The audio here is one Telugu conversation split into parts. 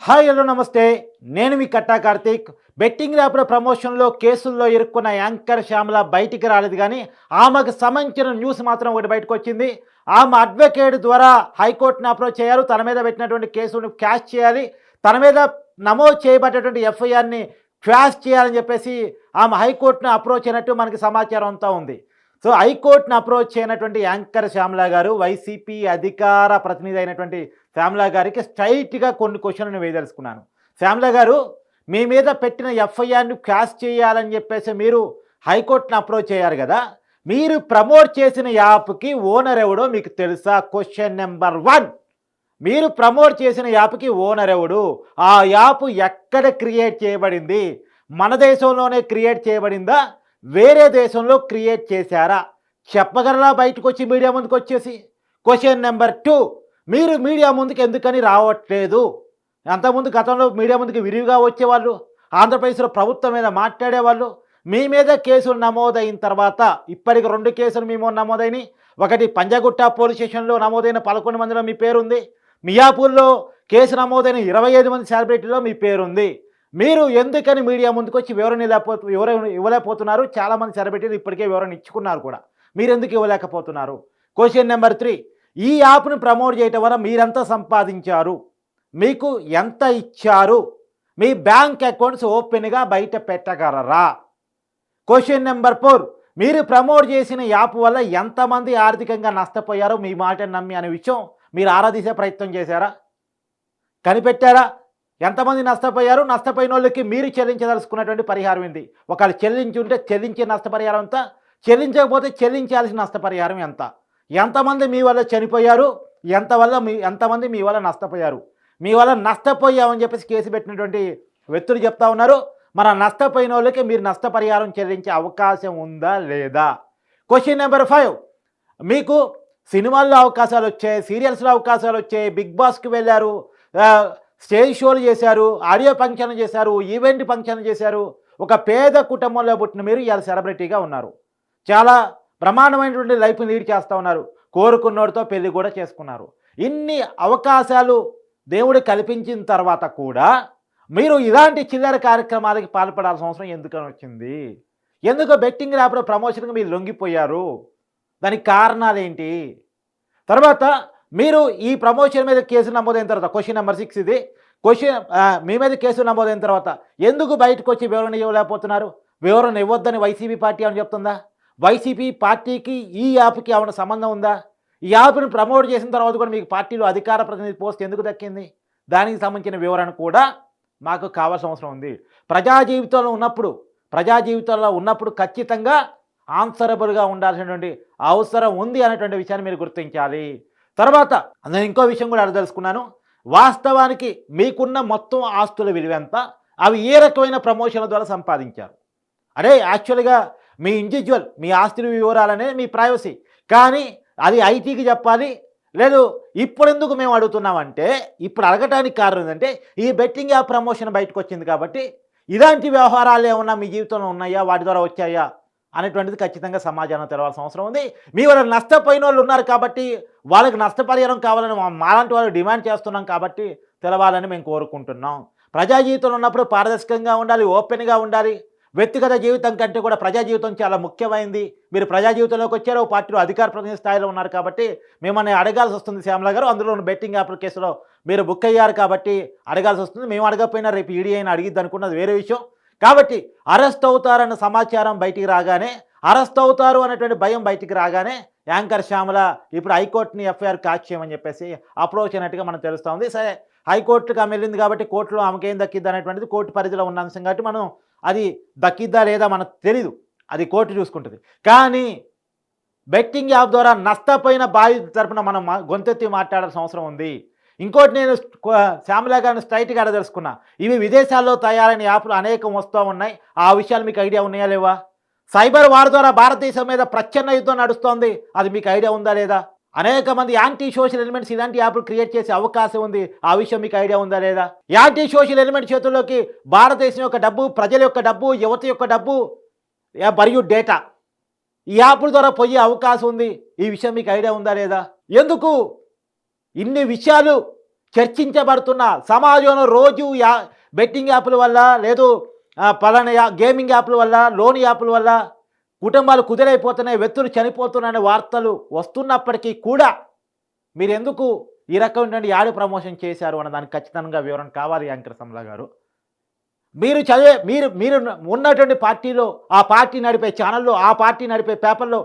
హాయ్ హలో నమస్తే. నేను మీ కట్టా కార్తీక్. బెట్టింగ్ యాప్‌ల ప్రమోషన్‌లో కేసుల్లో ఇరుక్కున్న యాంకర్ శ్యామల బయటికి రాలేదు గానీ, ఆమెకు సంబంధించిన న్యూస్ మాత్రం ఒకటి బయటకొచ్చింది. ఆమె అడ్వకేట్ ద్వారా హైకోర్ట్‌ని అప్రోచ్ అయ్యారు. తన మీద పెట్టినటువంటి కేసును క్వాష్ చేయాలి. తన మీద నమోదు చేయబడ్డటువంటి ఎఫ్ఐఆర్‌ని క్వాష్ చేయాలని చెప్పేసి ఆమె హైకోర్ట్‌ని అప్రోచ్ అయినట్టు మనకి సమాచారం అంతా ఉంది. సో, హైకోర్ట్‌ని అప్రోచ్ అయినటువంటి యాంకర్ శ్యామల గారు వైసీపీ అధికార ప్రతినిధి అయినటువంటి శ్యామల గారికి స్ట్రెయిట్‌గా కొన్ని క్వెషన్‌లు నేను వేయదలుచుకున్నాను. శ్యామల గారు, మీ మీద పెట్టిన ఎఫ్ఐఆర్‌ని క్వాష్ చేయాలని చెప్పేసి మీరు హైకోర్ట్‌ని అప్రోచ్ అయ్యారు గదా! మీరు ప్రమోట్ చేసిన యాప్‌కి ఓనర్ ఎవడో మీకు తెలుసా? Question number 1. మీరు ప్రమోట్ చేసిన యాప్‌కి ఓనర్ ఎవడు? ఆ యాప్ ఎక్కడ క్రియేట్ చేయబడింది? మన దేశంలోనే క్రియేట్ చేయబడిందా? వేరే దేశంలో క్రియేట్ చేశారా? చెప్పగలరా బయటకొచ్చి మీడియా ముందుకొచ్చేసి? Question number 2. మీరు మీడియా ముందుకు ఎందుకని రావట్లేదు? అంతకుముందు గతంలో మీడియా ముందుకు విరివిగా వచ్చేవాళ్ళు. ఆంధ్రప్రదేశ్‌లో ప్రభుత్వం మీద మాట్లాడేవాళ్ళు. మీ మీద కేసులు నమోదైన తర్వాత ఇప్పటికి 2 కేసులు మీ మీద నమోదైనయి. ఒకటి పంజాగుట్ట పోలీస్ స్టేషన్‌లో నమోదైన 11 మందిలో మీ పేరుంది. మియాపూర్‌లో కేసు నమోదైన 25 మంది సెలబ్రిటీలో మీ పేరుంది. మీరు ఎందుకని మీడియా ముందుకొచ్చి వివరణ ఇవ్వలేకపోతున్నారు? చాలామంది సెలబ్రిటీలు ఇప్పటికే వివరణ ఇచ్చుకున్నారు కూడా. మీరెందుకు ఇవ్వలేకపోతున్నారు? Question number 3. ఈ యాప్‌ని ప్రమోట్ చేయటం వల్ల మీరెంత సంపాదించారు? మీకు ఎంత ఇచ్చారు? మీ బ్యాంక్ అకౌంట్స్ ఓపెన్‌గా బయట పెట్టగలరా? Question number 4. మీరు ప్రమోట్ చేసిన యాప్ వల్ల ఎంతమంది ఆర్థికంగా నష్టపోయారో మీ మాటను నమ్మి అనే విషయం మీరు ఆరా తీసే ప్రయత్నం చేశారా? కనిపెట్టారా? ఎంతమంది నష్టపోయారు? నష్టపోయినోళ్ళకి మీరు చెల్లించదలుచుకున్నటువంటి పరిహారం ఏంటి? ఒకవేళ చెల్లించుంటే చెల్లించే నష్టపరిహారం ఎంత? చెల్లించకపోతే చెల్లించాల్సిన నష్టపరిహారం ఎంత? ఎంతమంది మీ వల్ల చనిపోయారు? ఎంతమంది మీ వల్ల నష్టపోయారు? మీ వల్ల నష్టపోయామని చెప్పేసి కేసు పెట్టినటువంటి వ్యక్తులు చెప్తా ఉన్నారు. మన నష్టపోయినోళ్ళకి మీరు నష్టపరిహారం చెల్లించే అవకాశం ఉందా? లేదా? Question number 5. మీకు సినిమాల్లో అవకాశాలొచ్చాయి, సీరియల్స్‌లో అవకాశాలొచ్చాయి, బిగ్ బాస్‌కి వెళ్లారు, స్టేజ్ షోలు చేశారు, ఆడియో ఫంక్షన్లు చేశారు, ఈవెంట్ ఫంక్షన్లు చేశారు. ఒక పేద కుటుంబంలో పుట్టిన మీరు ఇవాళ సెలబ్రిటీగా ఉన్నారు. చాలా బ్రహ్మాండమైనటువంటి లైఫ్ లీడ్ చేస్తూ ఉన్నారు. కోరుకున్నోడితో పెళ్లి కూడా చేసుకున్నారు. ఇన్ని అవకాశాలు దేవుడు కల్పించిన తర్వాత కూడా మీరు ఇలాంటి చిల్లర కార్యక్రమాలకి పాల్పడాల్సిన అవసరం ఎందుకని వచ్చింది? ఎందుకు బెట్టింగ్ యాప్‌లో ప్రమోషన్‌కి మీరు లొంగిపోయారు? దానికి కారణాలేంటి? తర్వాత మీరు ఈ ప్రమోషన్ మీద కేసు నమోదైన తర్వాత క్వెషన్ నంబర్ 6 ఇది. మీ మీద కేసు నమోదైన తర్వాత ఎందుకు బయటకొచ్చి వివరణ ఇవ్వలేకపోతున్నారు? వివరణ ఇవ్వొద్దని వైసీపీ పార్టీ ఏమన్నా చెప్తుందా? వైసీపీ పార్టీకి ఈ యాప్‌కి ఏమన్నా సంబంధం ఉందా? ఈ యాప్‌ని ప్రమోట్ చేసిన తర్వాత కూడా మీకు పార్టీలో అధికార ప్రతినిధి పోస్ట్ ఎందుకు దక్కింది? దానికి సంబంధించిన వివరణ కూడా మాకు కావాల్సిన అవసరం ఉంది. ప్రజా జీవితంలో ఉన్నప్పుడు ఖచ్చితంగా ఆన్సరబుల్‌గా ఉండాల్సినటువంటి అవసరం ఉంది అనేటువంటి విషయాన్ని మీరు గుర్తించాలి. తర్వాత నేను ఇంకో విషయం కూడా అడగదలుచుకున్నాను. వాస్తవానికి మీకున్న మొత్తం ఆస్తుల విలువెంత? అవి ఏ రకమైన ప్రమోషన్ల ద్వారా సంపాదించారు? అదే యాక్చువల్‌గా మీ ఆస్తుల వివరాలనేది మీ ప్రైవసీ. కానీ అది ఐటీకి చెప్పాలి. లేదు, ఇప్పుడెందుకు మేము అడుగుతున్నామంటే, ఇప్పుడు అడగటానికి కారణం ఏంటంటే, ఈ బెట్టింగ్ యాప్ ప్రమోషన్ బయటకొచ్చింది కాబట్టి, ఇలాంటి వ్యవహారాలు ఏమన్నా మీ జీవితంలో ఉన్నాయా? వాటి ద్వారా వచ్చాయా? అనేటువంటిది ఖచ్చితంగా సమాజానికి తెలవాల్సిన అవసరం ఉంది. మీ వల్ల నష్టపోయినోళ్ళు ఉన్నారు కాబట్టి, వాళ్ళకి నష్టపరిహారం కావాలని మాలాంటి వాళ్ళు డిమాండ్ చేస్తున్నాం కాబట్టి, తెలవాలని మేము కోరుకుంటున్నాం. ప్రజా జీవితంలో ఉన్నప్పుడు పారదర్శకంగా ఉండాలి, ఓపెన్‌గా ఉండాలి. వ్యక్తిగత జీవితం కంటే కూడా ప్రజా జీవితం చాలా ముఖ్యమైంది. మీరు ప్రజా జీవితంలోకి వచ్చారు, పార్టీలో అధికార ప్రతినిధి స్థాయిలో ఉన్నారు కాబట్టి మిమ్మల్ని అడగాల్సి వస్తుంది శ్యామల గారు. అందులో బెట్టింగ్ యాప్ల కేసులో మీరు బుక్ అయ్యారు కాబట్టి అడగాల్సి వస్తుంది. మేము అడగకపోయినా రేపు ఈడీ అయినా అడిగిద్ది అనుకున్నది వేరే విషయం. కాబట్టి అరెస్ట్ అవుతారన్న సమాచారం బయటికి రాగానే, అరెస్ట్ అవుతారు అనేటువంటి భయం బయటికి రాగానే యాంకర్ శ్యామల ఇప్పుడు హైకోర్టుని ఎఫ్ఐఆర్ క్యాచ్ చేయమని చెప్పేసి అప్రోచ్ అయినట్టుగా మనకు తెలుస్తూ ఉంది. సరే, హైకోర్టుకి ఆమె వెళ్ళింది కాబట్టి కోర్టులో ఆమెకేం దక్కిద్ది అనేటువంటిది కోర్టు పరిధిలో ఉన్న అంశం కాబట్టి మనం అది దక్కిద్దా లేదా మనకు తెలీదు. అది కోర్టు చూసుకుంటుంది. కానీ బెట్టింగ్ యాప్ ద్వారా నష్టపోయిన బాధితుల తరపున మనం గొంతెత్తి మాట్లాడాల్సిన అవసరం ఉంది. ఇంకోటి నేను శ్యామల గారిని స్ట్రైట్‌గా అడగదలుచుకున్నా. ఇవి విదేశాల్లో తయారైన యాప్‌లు అనేకం వస్తూ ఉన్నాయి. ఆ విషయాలు మీకు ఐడియా ఉన్నాయా లేవా? సైబర్ వార్ ద్వారా భారతదేశం మీద ప్రచ్ఛన్న యుద్ధం నడుస్తోంది. అది మీకు ఐడియా ఉందా లేదా? అనేక మంది యాంటీ సోషల్ ఎలిమెంట్స్ ఇలాంటి యాప్‌లు క్రియేట్ చేసే అవకాశం ఉంది. ఆ విషయం మీకు ఐడియా ఉందా లేదా? యాంటీ సోషల్ ఎలిమెంట్ చేతుల్లోకి భారతదేశం యొక్క డబ్బు, ప్రజల యొక్క డబ్బు, యువత యొక్క డబ్బు మరియు డేటా ఈ యాప్‌ల ద్వారా పోయే అవకాశం ఉంది. ఈ విషయం మీకు ఐడియా ఉందా లేదా? ఎందుకు ఇన్ని విషయాలు చర్చించబడుతున్న సమాజంలో రోజు బెట్టింగ్ యాప్ల వల్ల లేదు పలానా గేమింగ్ యాప్ల వల్ల లోన్ యాప్ల వల్ల కుటుంబాలు కుదిరైపోతున్నాయి, వ్యక్తులు చనిపోతున్నాయనే వార్తలు వస్తున్నప్పటికీ కూడా మీరెందుకు ఈ రకమైనటువంటి యాడ్ ప్రమోషన్ చేశారు అన్న దానికి ఖచ్చితంగా వివరణ కావాలి యాంకర్ శ్యామల గారు. మీరు చదివే మీరు మీరు ఉన్నటువంటి పార్టీలో, ఆ పార్టీ నడిపే ఛానల్‌లో, ఆ పార్టీ నడిపే పేపర్‌లో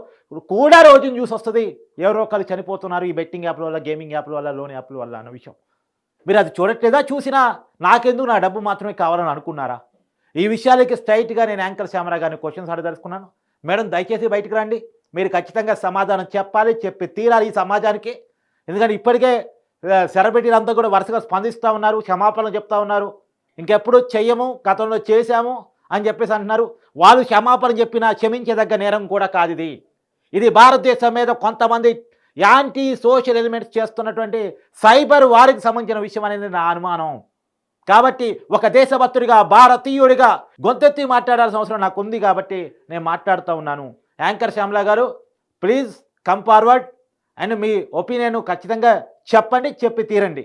కూడా రోజు న్యూస్ వస్తది. ఎవరో ఒకళ్ళు చనిపోతున్నారు ఈ బెట్టింగ్ యాప్ల వల్ల, గేమింగ్ యాప్ల వల్ల, లోన్ యాప్ల వల్ల అన్న విషయం. మీరు అది చూడట్లేదా? చూసినా నాకెందుకు నా డబ్బు మాత్రమే కావాలని అనుకున్నారా? ఈ విషయాలకి స్ట్రెయిట్‌గా నేను యాంకర్ శ్యామల గారిని క్వెషన్స్ అడగదలుచుకున్నాను. మేడం దయచేసి బయటికి రండి. మీరు ఖచ్చితంగా సమాధానం చెప్పాలి, చెప్పి తీరాలి ఈ సమాజానికి. ఎందుకంటే ఇప్పటికే సెలబ్రిటీలంతా కూడా వరుసగా స్పందిస్తూ ఉన్నారు, క్షమాపణలు చెప్తా ఉన్నారు. ఇంకెప్పుడు చెయ్యము, గతంలో చేశాము అని చెప్పేసి అంటున్నారు. వాళ్ళు క్షమాపణ చెప్పినా క్షమించదగ్గ నేరం కూడా కాదు ఇది. ఇది భారతదేశం మీద కొంతమంది యాంటీ సోషల్ ఎలిమెంట్స్ చేస్తున్నటువంటి సైబర్ వారికి సంబంధించిన విషయం అనేది నా అనుమానం. కాబట్టి ఒక దేశభక్తుడిగా, భారతీయుడిగా గొంతెత్తి మాట్లాడాల్సిన అవసరం నాకు ఉంది కాబట్టి నేను మాట్లాడుతూ ఉన్నాను. యాంకర్ శ్యామల గారు please come forward and me opinion ఖచ్చితంగా చెప్పండి, చెప్పి తీరండి.